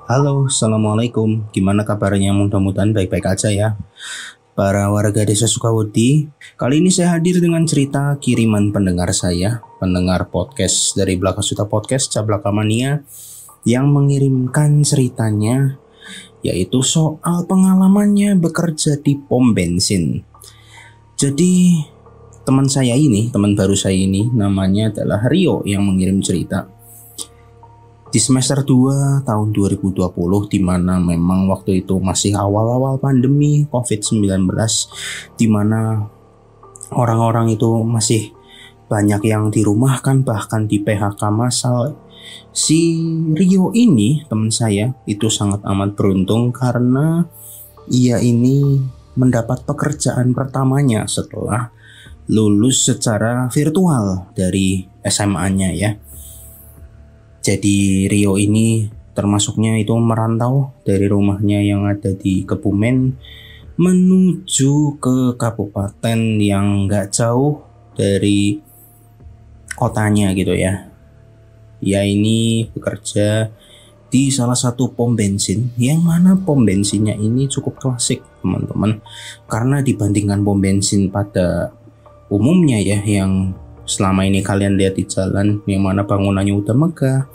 Halo, Assalamualaikum. Gimana kabarnya? Mudah-mudahan baik-baik aja ya. Para warga desa Sukawudi, kali ini saya hadir dengan cerita kiriman pendengar saya, pendengar podcast dari Blaka Suta Podcast, Cablaka Mania, yang mengirimkan ceritanya, yaitu soal pengalamannya bekerja di pom bensin. Jadi, teman baru saya ini, namanya adalah Rio yang mengirim cerita. Di semester 2 tahun 2020, di mana memang waktu itu masih awal-awal pandemi COVID-19, di mana orang-orang itu masih banyak yang dirumahkan, bahkan di PHK massal. Si Rio ini, teman saya, itu sangat amat beruntung karena ia ini mendapat pekerjaan pertamanya setelah lulus secara virtual dari SMA-nya ya. Jadi Rio ini termasuknya itu merantau dari rumahnya yang ada di Kebumen menuju ke kabupaten yang gak jauh dari kotanya gitu ya. Ia ini bekerja di salah satu pom bensin, yang mana pom bensinnya ini cukup klasik teman-teman. Karena dibandingkan pom bensin pada umumnya ya, yang selama ini kalian lihat di jalan, yang mana bangunannya udah megah,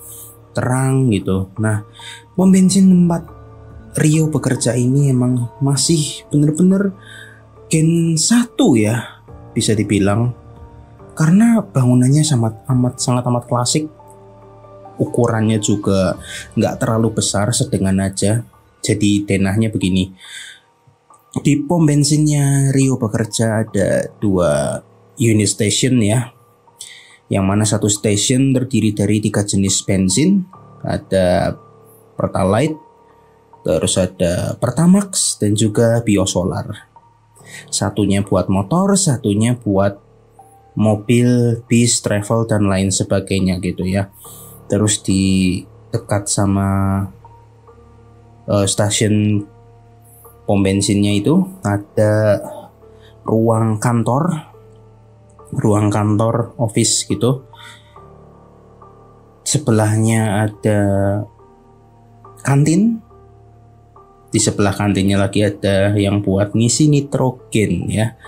terang gitu. Nah, pom bensin tempat Rio bekerja ini emang masih bener-bener Gen 1 ya, bisa dibilang. Karena bangunannya sangat amat klasik. Ukurannya juga nggak terlalu besar, sedang aja. Jadi denahnya begini. Di pom bensinnya Rio bekerja ada 2 unit station ya, yang mana satu station terdiri dari 3 jenis bensin. Ada Pertalite, terus ada Pertamax, dan juga Biosolar. Satunya buat motor, satunya buat mobil, bis, travel, dan lain sebagainya gitu ya. Terus di dekat sama stasiun pom bensinnya itu ada ruang kantor office gitu. Sebelahnya ada kantin. Di sebelah kantinnya lagi ada yang buat ngisi nitrogen ya.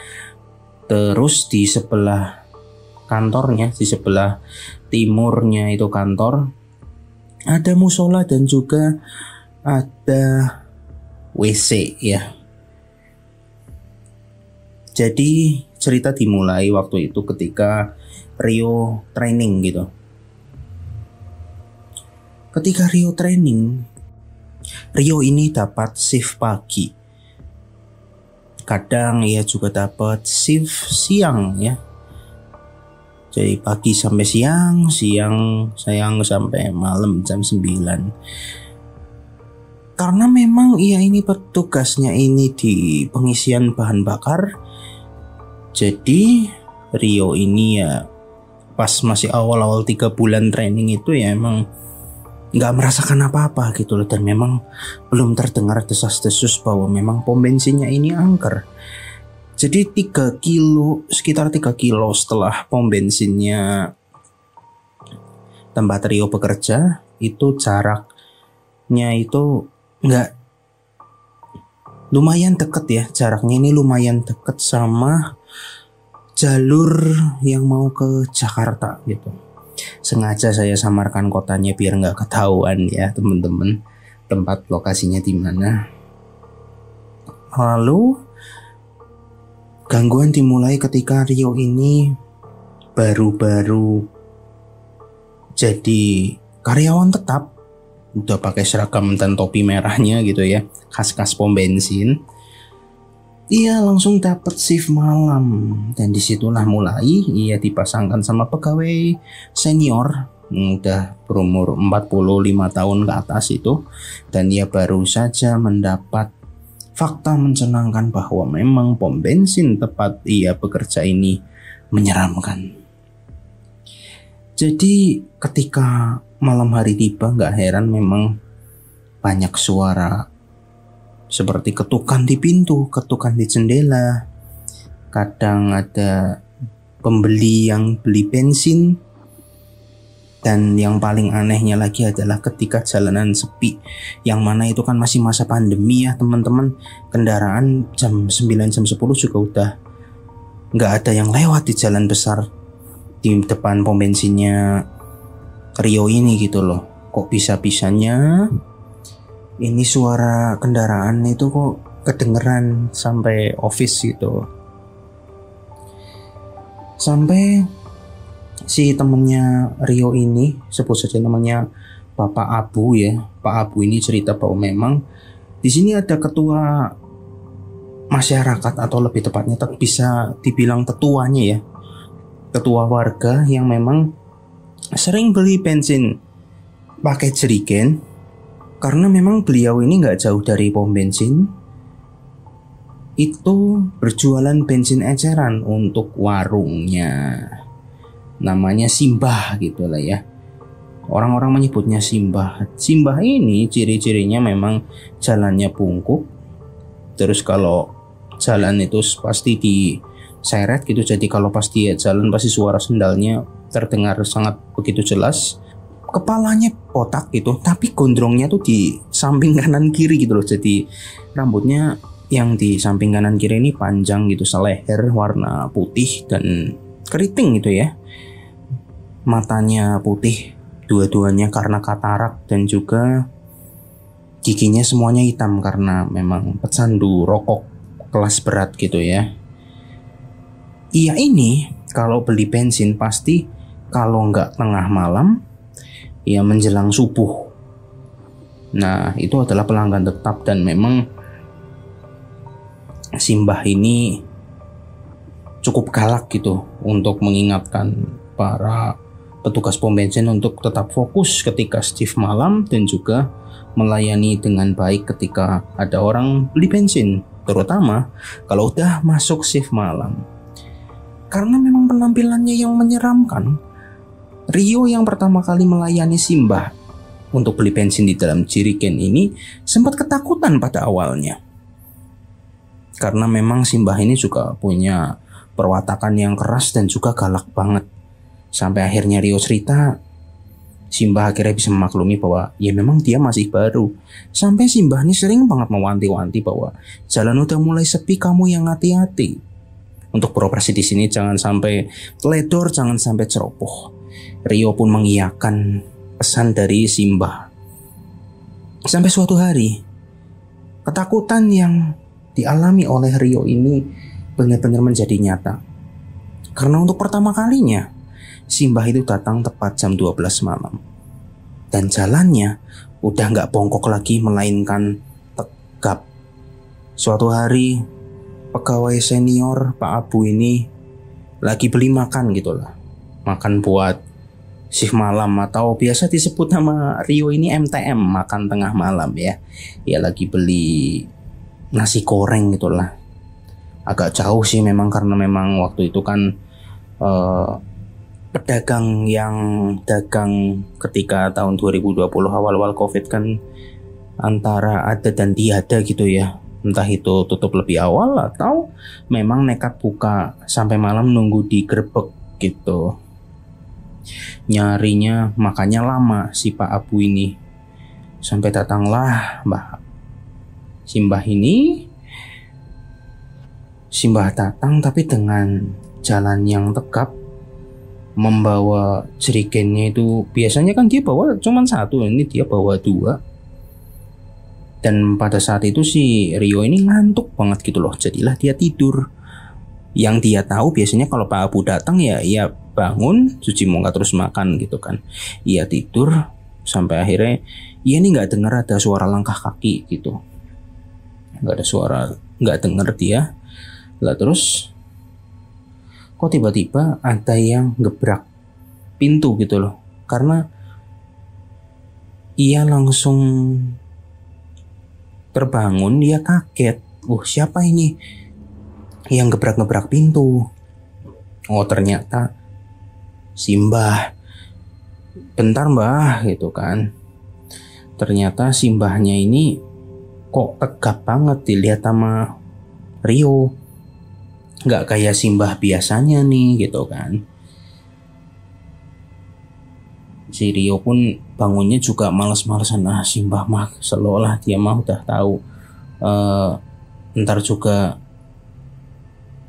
Terus di sebelah kantornya, di sebelah timurnya itu kantor, ada musola dan juga ada WC ya. Jadi cerita dimulai waktu itu ketika Rio training gitu. Ketika Rio training, Rio ini dapat shift pagi. Kadang ia juga dapat shift siang ya. Jadi pagi sampai siang sampai malam jam 9. Karena memang ia ini petugasnya ini di pengisian bahan bakar. Jadi Rio ini ya pas masih awal-awal 3 bulan training itu ya emang gak merasakan apa-apa gitu loh. Dan memang belum terdengar desas-desus bahwa memang pom bensinnya ini angker. Jadi sekitar 3 kilo setelah pom bensinnya tempat Rio bekerja, itu jaraknya itu lumayan deket ya. Jaraknya ini lumayan deket sama jalur yang mau ke Jakarta gitu. Sengaja saya samarkan kotanya biar nggak ketahuan ya teman-teman tempat lokasinya di mana. Lalu gangguan dimulai ketika Rio ini baru-baru jadi karyawan tetap, udah pakai seragam dan topi merahnya gitu ya, khas-khas pom bensin. Ia langsung dapat shift malam, dan disitulah mulai ia dipasangkan sama pegawai senior yang udah berumur 45 tahun ke atas itu. Dan ia baru saja mendapat fakta mencenangkan bahwa memang pom bensin tempat ia bekerja ini menyeramkan. Jadi ketika malam hari tiba, gak heran memang banyak suara seperti ketukan di pintu, ketukan di jendela. Kadang ada pembeli yang beli bensin Dan yang paling anehnya lagi adalah ketika jalanan sepi, yang mana itu kan masih masa pandemi ya teman-teman. Kendaraan jam 9, jam 10 juga udah nggak ada yang lewat di jalan besar di depan pom bensinnya Rio ini gitu loh. Kok bisa-bisanya ini suara kendaraan itu kok kedengeran sampai office gitu. Sampai si temennya Rio ini, sebut saja namanya Bapak Abu ya. Pak Abu ini cerita bahwa memang di sini ada ketua masyarakat, atau lebih tepatnya bisa dibilang tetuanya ya. Ketua warga yang memang sering beli bensin pakai jerigen, karena memang beliau ini nggak jauh dari pom bensin itu berjualan bensin eceran untuk warungnya. Namanya Simbah gitu lah ya. Orang-orang menyebutnya Simbah. Simbah ini ciri-cirinya memang jalannya bungkuk. Terus kalau jalan itu pasti diseret gitu. Jadi kalau pas dia jalan pasti suara sendalnya terdengar sangat begitu jelas. Kepalanya botak gitu, tapi gondrongnya tuh di samping kanan kiri gitu loh. Jadi rambutnya yang di samping kanan kiri ini panjang gitu, seleher, warna putih dan keriting gitu ya. Matanya putih dua-duanya karena katarak, dan juga giginya semuanya hitam karena memang pecandu rokok kelas berat gitu ya. Ia ini kalau beli bensin pasti kalau nggak tengah malam ya menjelang subuh. Nah itu adalah pelanggan tetap, dan memang Simbah ini cukup galak gitu untuk mengingatkan para petugas pom bensin untuk tetap fokus ketika shift malam, dan juga melayani dengan baik ketika ada orang beli bensin, terutama kalau udah masuk shift malam. Karena memang penampilannya yang menyeramkan, Rio yang pertama kali melayani Simbah untuk beli bensin di dalam jerigen ini sempat ketakutan pada awalnya. Karena memang Simbah ini juga punya perwatakan yang keras dan juga galak banget. Sampai akhirnya Rio cerita, Simbah akhirnya bisa memaklumi bahwa ya memang dia masih baru. Sampai Simbah ini sering banget mewanti-wanti bahwa jalan udah mulai sepi, kamu yang hati-hati. Untuk beroperasi di sini jangan sampai teledor, jangan sampai ceroboh. Rio pun mengiyakan pesan dari Simbah. Sampai suatu hari, ketakutan yang dialami oleh Rio ini benar-benar menjadi nyata. Karena untuk pertama kalinya Simbah itu datang tepat jam 12 malam. Dan jalannya udah gak bongkok lagi, melainkan tegap. Suatu hari pegawai senior Pak Abu ini lagi beli makan gitu lah. Makan buat shift malam, atau biasa disebut nama Rio ini MTM, makan tengah malam ya. Dia lagi beli nasi goreng gitulah. Agak jauh sih memang, karena memang waktu itu kan pedagang yang dagang ketika tahun 2020 awal-awal Covid kan antara ada dan tiada gitu ya. Entah itu tutup lebih awal atau memang nekat buka sampai malam nunggu digerebek gitu. Nyarinya makanya lama si Pak Abu ini. Sampai datanglah Simbah ini. Simbah datang tapi dengan jalan yang tegap, membawa jerigennya itu. Biasanya kan dia bawa cuma satu, ini dia bawa dua. Dan pada saat itu si Rio ini ngantuk banget gitu loh. Jadilah dia tidur. Yang dia tahu biasanya kalau Pak Abu datang ya bangun, cuci muka terus makan gitu kan. Ia tidur sampai akhirnya ia ini nggak dengar ada suara langkah kaki gitu. Nggak ada suara, nggak denger dia. Lah terus kok tiba-tiba ada yang gebrak pintu gitu loh. Karena ia langsung terbangun, dia kaget. Siapa ini yang gebrak-gebrak pintu? Oh ternyata Simbah. Bentar mbah gitu kan. Ternyata Simbahnya ini kok tegap banget dilihat sama Rio. Gak kayak Simbah biasanya nih gitu kan. Si Rio pun bangunnya juga males-malesan. Si Mbah mah seolah dia mah udah tahu ntar juga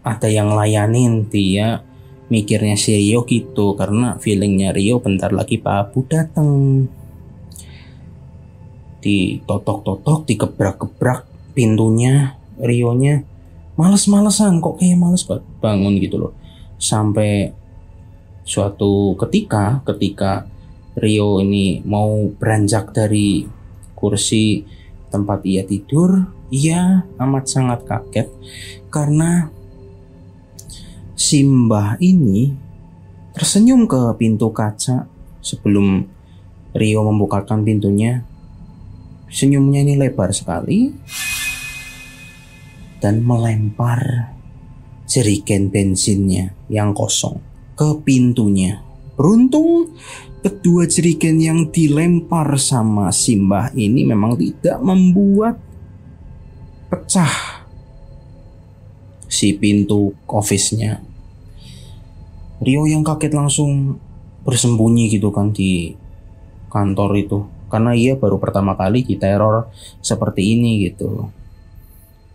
ada yang layanin. Dia mikirnya si Rio gitu, karena feelingnya Rio bentar lagi Pak Abu datang. Ditotok-totok, digebrak-gebrak pintunya. Rionya males-malesan, kok kayak males bangun gitu loh. Sampai suatu ketika Rio ini mau beranjak dari kursi tempat ia tidur, ia amat sangat kaget karena si Mbah ini tersenyum ke pintu kaca sebelum Rio membukakan pintunya. Senyumnya ini lebar sekali dan melempar jerigen bensinnya yang kosong ke pintunya. Beruntung kedua jerigen yang dilempar sama si Mbah ini memang tidak membuat pecah si pintu office-nya. Rio yang kaget langsung bersembunyi gitu kan di kantor itu, karena ia baru pertama kali diteror seperti ini gitu.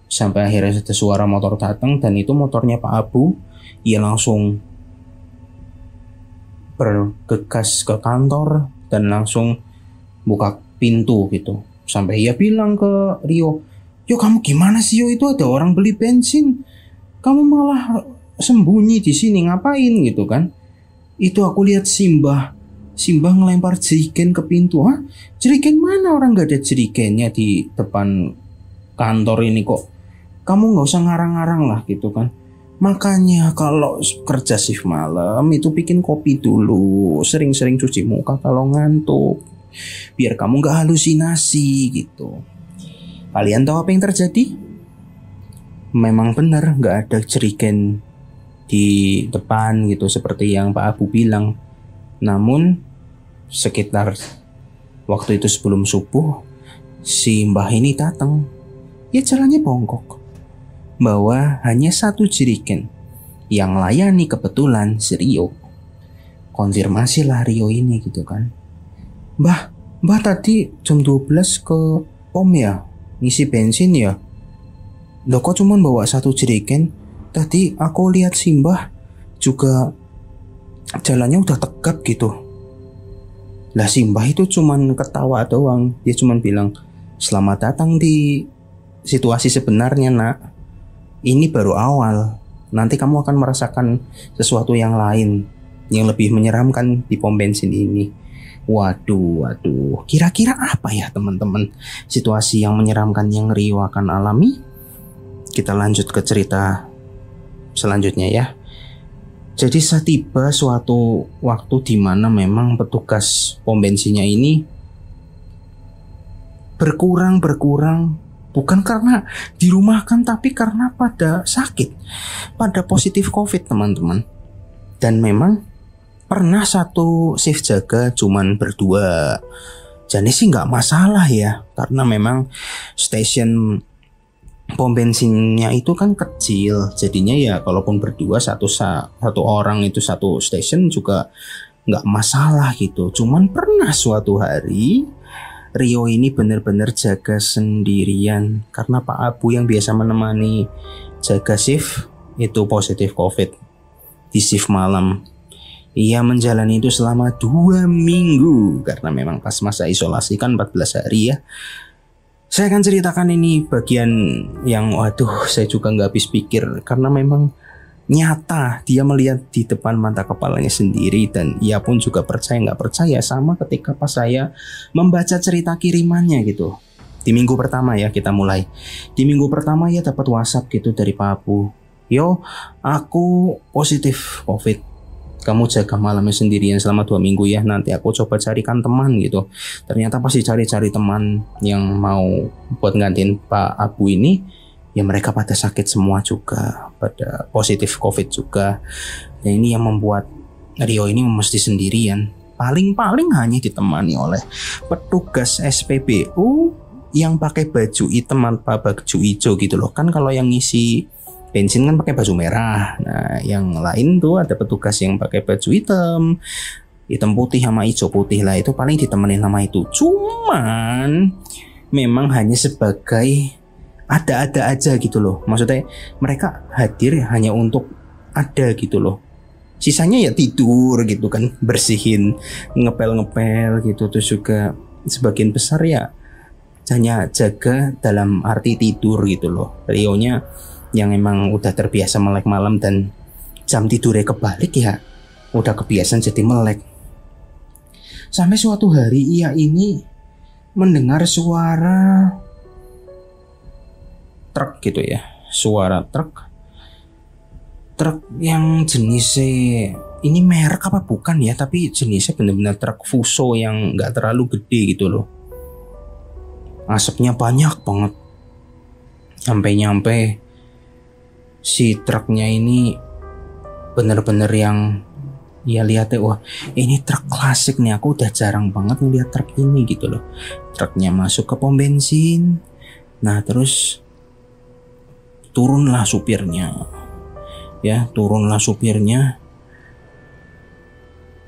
Sampai akhirnya ada suara motor datang, dan itu motornya Pak Abu. Ia langsung bergegas ke kantor dan langsung buka pintu gitu. Sampai ia bilang ke Rio, "Yo kamu gimana sih yo, itu ada orang beli bensin, kamu malah sembunyi di sini ngapain gitu kan? Itu aku lihat Simbah ngelempar jerigen ke pintu." "Hah? Jerigen mana? Orang gak ada jerigennya di depan kantor ini kok. Kamu gak usah ngarang-ngarang lah gitu kan. Makanya kalau kerja shift malam itu bikin kopi dulu, sering-sering cuci muka kalau ngantuk, biar kamu gak halusinasi gitu." Kalian tahu apa yang terjadi? Memang benar gak ada jerigen di depan gitu seperti yang Pak Abu bilang. Namun sekitar waktu itu sebelum subuh, si Mbah ini datang. Ya jalannya bongkok, bawa hanya satu jerigen yang layani kebetulan si Rio. Konfirmasi lah Rio ini gitu kan, Mbah tadi jam 12 ke pom ya, ngisi bensin ya. Loh kok cuman bawa satu jerigen? Tadi aku lihat si Mbah juga jalannya udah tegap gitu. Lah si Mbah itu cuman ketawa doang. Dia cuman bilang, "Selamat datang di situasi sebenarnya nak. Ini baru awal. Nanti kamu akan merasakan sesuatu yang lain, yang lebih menyeramkan di pom bensin ini." Waduh. Kira-kira apa ya teman-teman situasi yang menyeramkan yang Rio akan alami? Kita lanjut ke cerita selanjutnya ya. Jadi saat tiba suatu waktu di mana memang petugas pom bensinnya ini berkurang, bukan karena dirumahkan, tapi karena pada sakit, pada positif COVID teman-teman. Dan memang pernah satu shift jaga cuman berdua. Jadi sih nggak masalah ya, karena memang stasiun pom bensinnya itu kan kecil, jadinya ya kalaupun berdua satu orang itu satu stasiun juga nggak masalah gitu. Cuman pernah suatu hari Rio ini benar-benar jaga sendirian karena Pak Abu yang biasa menemani jaga shift itu positif COVID di shift malam. Ia menjalani itu selama 2 minggu karena memang pas masa isolasi kan 14 hari ya. Saya akan ceritakan ini bagian yang saya juga nggak habis pikir, karena memang nyata dia melihat di depan mata kepalanya sendiri, dan ia pun juga percaya nggak percaya sama ketika pas saya membaca cerita kirimannya gitu. Di minggu pertama ya kita mulai. Di minggu pertama ya dapat WhatsApp gitu dari Pak Abu. "Yo, aku positif COVID. Kamu jaga malamnya sendirian selama 2 minggu ya. Nanti aku coba carikan teman gitu." Ternyata pasti cari-cari teman yang mau buat gantiin Pak Abu ini. Ya mereka pada sakit semua juga, pada positif COVID juga. Dan ini yang membuat Rio ini mesti sendirian. Paling-paling hanya ditemani oleh petugas SPBU yang pakai baju hitam tanpa baju hijau gitu loh. Kan kalau yang ngisi bensin kan pakai baju merah. Nah, yang lain tuh ada petugas yang pakai baju hitam, hitam putih sama hijau putih lah, itu paling ditemenin sama itu. Cuman memang hanya sebagai ada-ada aja gitu loh. Maksudnya mereka hadir hanya untuk ada gitu loh. Sisanya ya tidur gitu kan, bersihin, ngepel-ngepel gitu. Terus juga sebagian besar ya hanya jaga dalam arti tidur gitu loh. Rio-nya yang emang udah terbiasa melek malam dan jam tidurnya kebalik ya udah kebiasaan jadi melek. Sampai suatu hari ia ini mendengar suara truk gitu ya, suara truk yang jenisnya ini merek apa bukan ya, tapi jenisnya benar-benar truk Fuso yang nggak terlalu gede gitu loh. Asapnya banyak banget, sampai nyampe si truknya ini bener-bener yang ya lihatnya, wah ini truk klasik nih, aku udah jarang banget ngeliat truk ini gitu loh. Truknya masuk ke pom bensin, nah terus turunlah supirnya,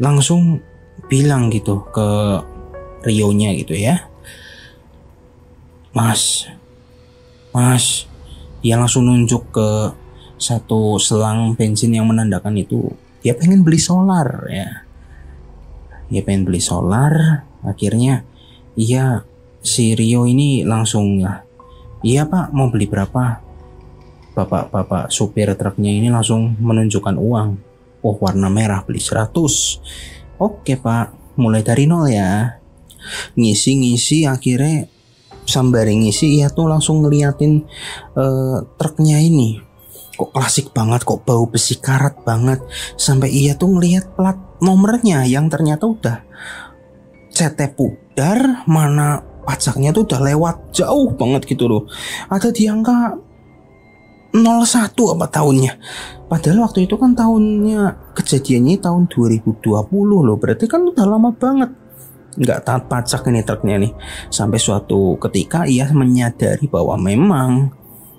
langsung bilang gitu ke Rio-nya gitu ya, Mas, dia langsung nunjuk ke satu selang bensin yang menandakan itu dia pengen beli solar ya. Dia pengen beli solar, akhirnya si Rio ini langsung ya, iya Pak, mau beli berapa? Bapak supir truknya ini langsung menunjukkan uang. Oh, warna merah, beli 100. Oke Pak, mulai dari nol ya. Ngisi akhirnya sambari ngisi, ia tuh langsung ngeliatin truknya ini. Kok klasik banget, kok bau besi karat banget. Sampai ia tuh ngeliat plat nomornya yang ternyata udah CT pudar, mana pajaknya tuh udah lewat jauh banget gitu loh. Ada di angka 01 apa tahunnya. Padahal waktu itu kan tahunnya kejadiannya tahun 2020 loh. Berarti kan udah lama banget nggak taat pajak ini truknya nih. Sampai suatu ketika ia menyadari bahwa memang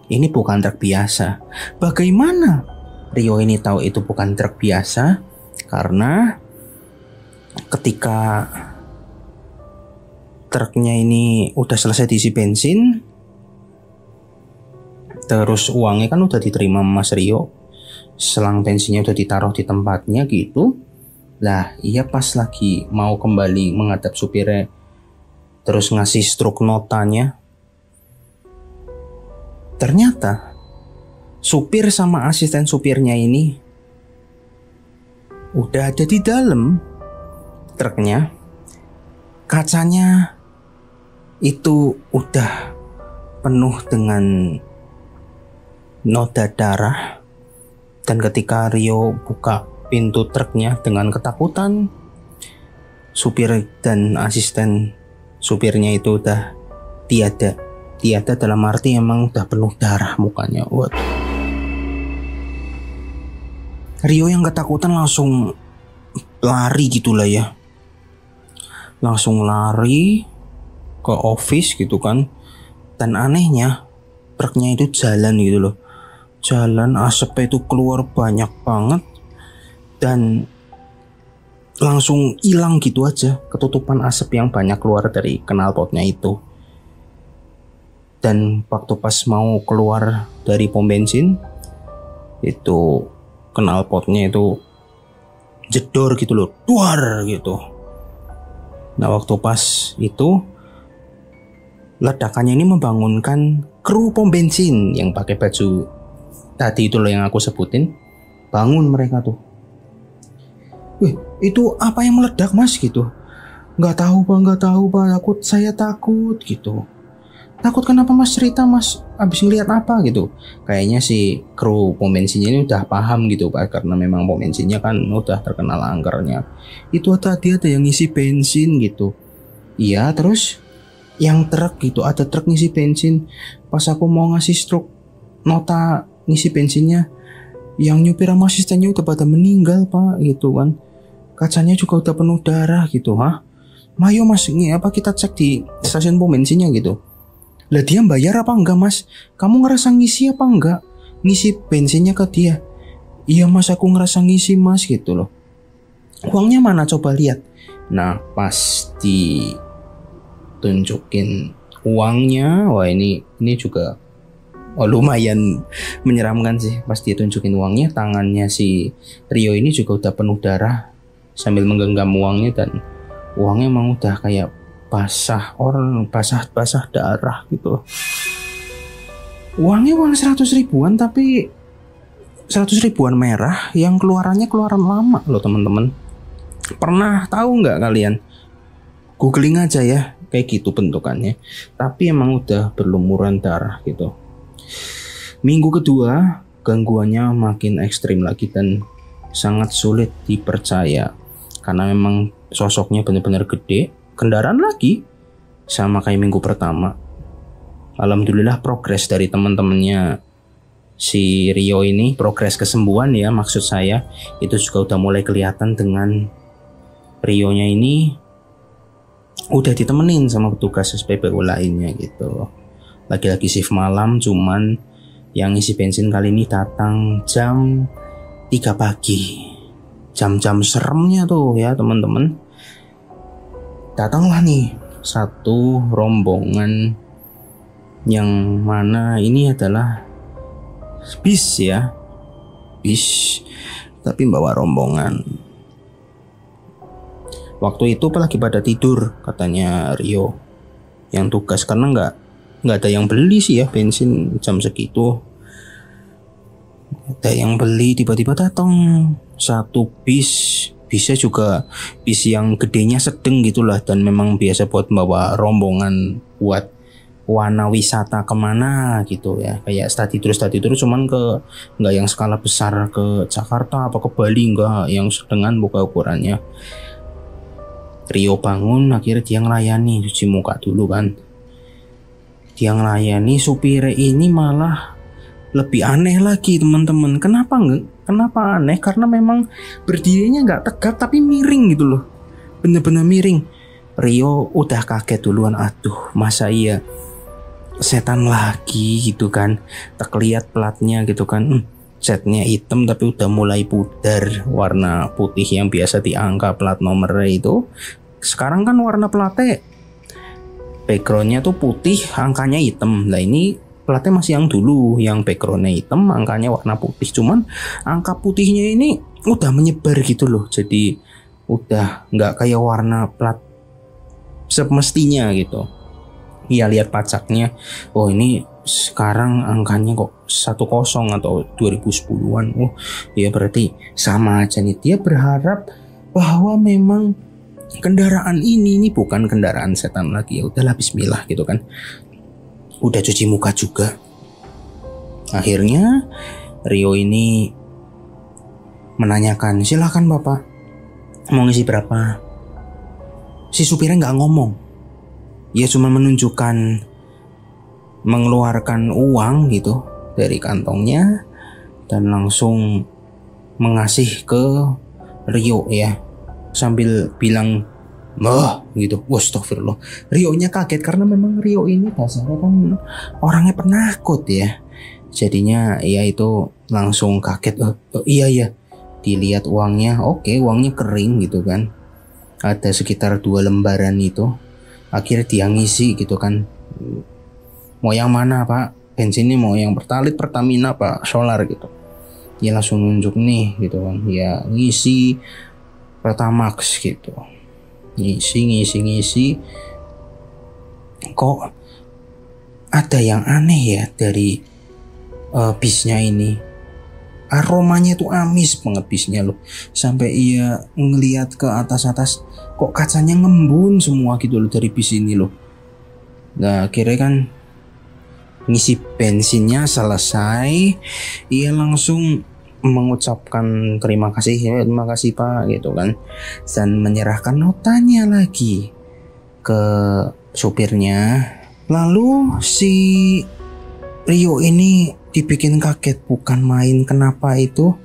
ini bukan truk biasa. Bagaimana Rio ini tahu itu bukan truk biasa? Karena ketika truknya ini udah selesai diisi bensin, terus uangnya kan udah diterima Mas Rio, selang bensinnya udah ditaruh di tempatnya gitu. Lah ia pas lagi mau kembali menghadap supirnya, terus ngasih struk notanya, ternyata supir sama asisten supirnya ini udah ada di dalam truknya. Kacanya itu udah penuh dengan noda darah. Dan ketika Rio buka pintu truknya dengan ketakutan, supir dan asisten supirnya itu udah tiada dalam arti emang udah penuh darah mukanya. Waduh. Rio yang ketakutan langsung lari gitulah ya, langsung lari ke office gitu kan. Dan anehnya truknya itu jalan gitu loh, jalan, asapnya itu keluar banyak banget dan langsung hilang gitu aja, ketutupan asap yang banyak keluar dari knalpotnya itu. Dan waktu pas mau keluar dari pom bensin itu knalpotnya itu jedor gitu loh, duar gitu. Nah waktu pas itu ledakannya ini membangunkan kru pom bensin yang pakai baju tadi itu loh yang aku sebutin. Bangun mereka tuh. Wih, itu apa yang meledak Mas gitu? Nggak tahu pak, saya takut gitu. Takut kenapa Mas, cerita Mas, abis ngeliat apa gitu. Kayaknya si kru pom bensinnya ini udah paham gitu Pak, karena memang pom bensinnya kan udah terkenal angkernya. Itu tadi ada yang ngisi bensin gitu. Iya, terus yang truk gitu, ada truk ngisi bensin. Pas aku mau ngasih struk nota ngisi bensinnya, yang nyupir sama asistennya udah pada meninggal Pak gitu kan. Kacanya juga udah penuh darah gitu. Hah? Mayo Mas, ini apa kita cek di stasiun pom bensinnya gitu. Lah dia bayar apa enggak Mas? Kamu ngerasa ngisi apa enggak? Ngisi bensinnya ke dia. Iya Mas, aku ngerasa ngisi Mas gitu loh. Uangnya mana, coba lihat. Nah, pas ditunjukin uangnya, wah ini juga lumayan menyeramkan sih. Pas ditunjukin uangnya, tangannya si Rio ini juga udah penuh darah sambil menggenggam uangnya, dan uangnya emang udah kayak basah darah gitu. Uangnya uang 100 ribuan, tapi 100 ribuan merah yang keluarannya keluaran lama loh teman-teman. Pernah tahu nggak kalian? Googling aja ya, kayak gitu bentukannya. Tapi emang udah berlumuran darah gitu. Minggu kedua, gangguannya makin ekstrim lagi dan sangat sulit dipercaya. Karena memang sosoknya benar-benar gede, kendaraan lagi, sama kayak minggu pertama. Alhamdulillah progres dari teman-temannya si Rio ini, progres kesembuhan ya maksud saya, itu juga udah mulai kelihatan dengan Rio-nya ini udah ditemenin sama petugas SPBU lainnya gitu. Lagi-lagi shift malam, cuman yang isi bensin kali ini datang jam 3 pagi. Jam-jam seremnya tuh ya teman-teman. Datanglah nih satu rombongan yang mana ini adalah bis ya. Bis tapi bawa rombongan. Waktu itu lagi pada tidur katanya Rio yang tugas, karena nggak ada yang beli sih ya bensin jam segitu. Ada yang beli, tiba-tiba datang satu bisnya juga bis yang gedenya sedang gitulah, dan memang biasa buat bawa rombongan buat wana wisata kemana gitu ya, kayak study tour cuman nggak yang skala besar ke Jakarta apa ke Bali, nggak, yang sedengan buka ukurannya. Rio bangun, akhirnya dia ngelayani, cuci muka dulu kan. Dia ngelayani, supir ini malah lebih aneh lagi teman-teman. Kenapa aneh? Karena memang berdirinya nggak tegap tapi miring gitu loh, bener-bener miring. Rio udah kaget duluan, aduh masa iya setan lagi gitu kan. Tak lihat platnya gitu kan, setnya hitam tapi udah mulai pudar, warna putih yang biasa diangka plat nomornya itu. Sekarang kan warna platnya backgroundnya tuh putih, angkanya hitam. Nah ini platnya masih yang dulu, yang backgroundnya hitam, angkanya warna putih. Cuman angka putihnya ini udah menyebar gitu loh, jadi udah nggak kayak warna plat semestinya gitu. Iya, lihat pajaknya, oh ini sekarang angkanya kok 10 atau 2010-an. Oh ya berarti sama aja nih. Dia berharap bahwa memang kendaraan ini bukan kendaraan setan lagi. Ya udahlah, bismillah gitu kan. Udah cuci muka juga. Akhirnya Rio ini menanyakan, silakan bapak, mau ngisi berapa? Si supirnya nggak ngomong. Dia cuma menunjukkan mengeluarkan uang gitu dari kantongnya dan langsung mengasih ke Rio ya, sambil bilang gitu. Astagfirullah. Rio-nya kaget karena memang Rio ini dasarnya kan orangnya penakut ya. Jadinya ya itu langsung kaget. Iya dilihat uangnya, oke, uangnya kering gitu kan, ada sekitar 2 lembaran itu. Akhirnya dia ngisi gitu kan, mau yang mana pak, bensinnya mau yang Pertalite, Pertamina, apa solar gitu. Dia langsung nunjuk nih gitu kan, ya ngisi Pertamax gitu. Ngisi. Kok ada yang aneh ya dari bisnya ini. Aromanya tuh amis banget bisnya loh. Sampai ia ngelihat ke atas, kok kacanya ngembun semua gitu loh dari bis ini loh. Nah akhirnya kan ngisi bensinnya selesai, ia langsung mengucapkan terima kasih pak gitu kan, dan menyerahkan notanya lagi ke supirnya. Lalu si Rio ini dibikin kaget bukan main. Kenapa itu?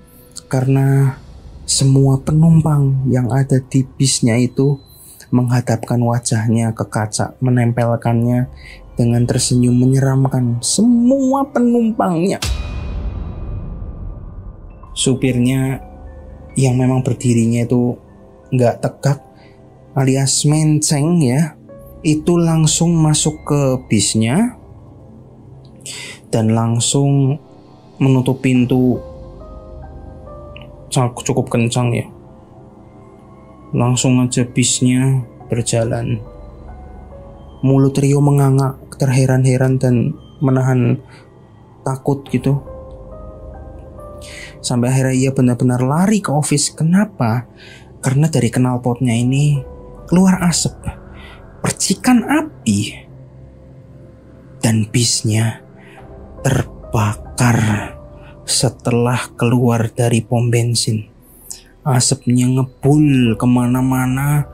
Karena semua penumpang yang ada di bisnya itu menghadapkan wajahnya ke kaca, menempelkannya dengan tersenyum menyeramkan. Semua penumpangnya. Supirnya yang memang berdirinya itu nggak tegak alias menceng ya, itu langsung masuk ke bisnya dan langsung menutup pintu cukup kencang ya. Langsung aja bisnya berjalan. Mulut Rio menganga terheran-heran dan menahan takut gitu. Sampai akhirnya ia benar-benar lari ke office. Kenapa? Karena dari knalpotnya ini keluar asap, percikan api, dan bisnya terbakar setelah keluar dari pom bensin. Asapnya ngebul kemana-mana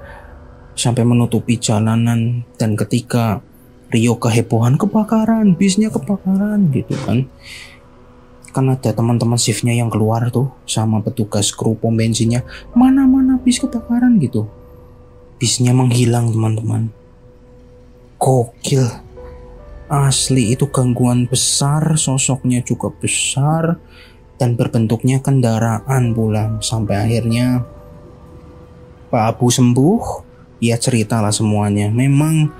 sampai menutupi jalanan. Dan ketika Rio kehebohan, kebakaran, bisnya kebakaran gitu kan. Kan ada teman-teman shiftnya yang keluar tuh sama petugas kru pom bensinnya, mana bis kebakaran gitu. Bisnya menghilang teman-teman. Gokil. Asli itu gangguan besar, sosoknya juga besar dan berbentuknya kendaraan pula. Sampai akhirnya Pak Abu sembuh. Ia ceritalah semuanya. Memang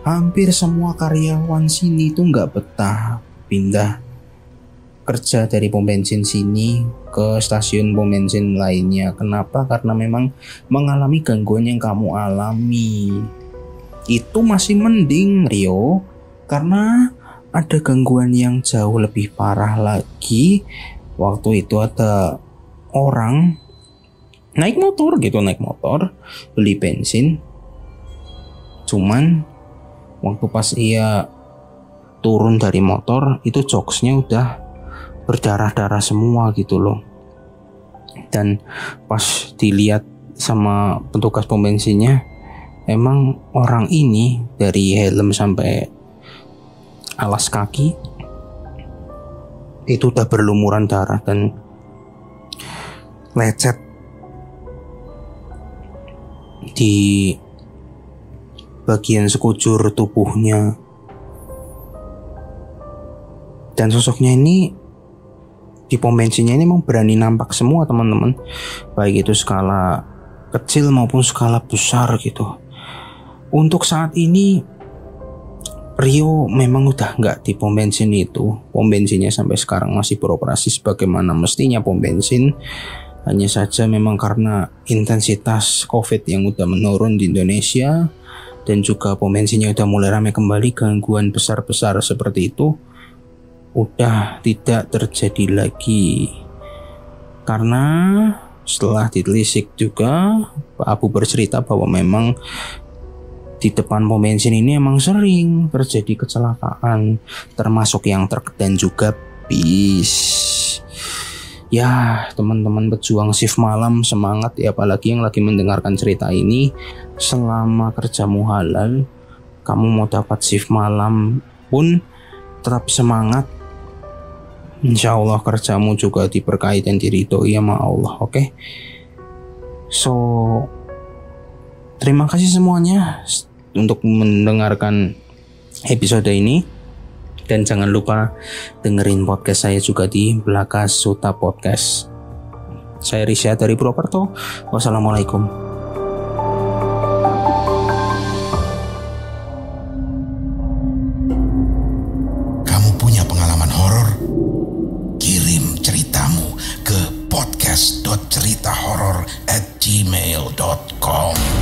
hampir semua karyawan sini tuh nggak betah pindah kerja dari pom bensin sini ke stasiun pom bensin lainnya. Kenapa? Karena memang mengalami gangguan yang kamu alami. Itu masih mending Rio, karena ada gangguan yang jauh lebih parah lagi. Waktu itu ada orang naik motor beli bensin. Cuman waktu pas ia turun dari motor itu jokesnya udah berdarah-darah semua gitu loh. Dan pas dilihat sama petugas pom bensinnya, emang orang ini dari helm sampai alas kaki itu udah berlumuran darah dan lecet di bagian sekujur tubuhnya. Dan sosoknya ini di pom bensinnya ini memang berani nampak semua teman-teman, baik itu skala kecil maupun skala besar gitu. Untuk saat ini Rio memang udah nggak di pom bensin itu. Pom bensinnya sampai sekarang masih beroperasi sebagaimana mestinya pom bensin. Hanya saja memang karena intensitas COVID yang udah menurun di Indonesia dan juga pom bensinnya udah mulai ramai kembali, gangguan besar-besar seperti itu udah tidak terjadi lagi. Karena setelah ditelisik juga, Pak Abu bercerita bahwa memang di depan pom bensin ini emang sering terjadi kecelakaan, termasuk yang truk dan juga bis. Ya, teman-teman pejuang shift malam, semangat ya, apalagi yang lagi mendengarkan cerita ini. Selama kerjamu halal, kamu mau dapat shift malam pun tetap semangat. Insya Allah kerjamu juga diberkahi dan diridhoi sama Allah. Oke? So, terima kasih semuanya untuk mendengarkan episode ini. Dan jangan lupa dengerin podcast saya juga di Belaka Suta Podcast. Saya Risya dari Purwokerto. Wassalamualaikum. Kamu punya pengalaman horor? Kirim ceritamu ke podcast.ceritahoror@gmail.com.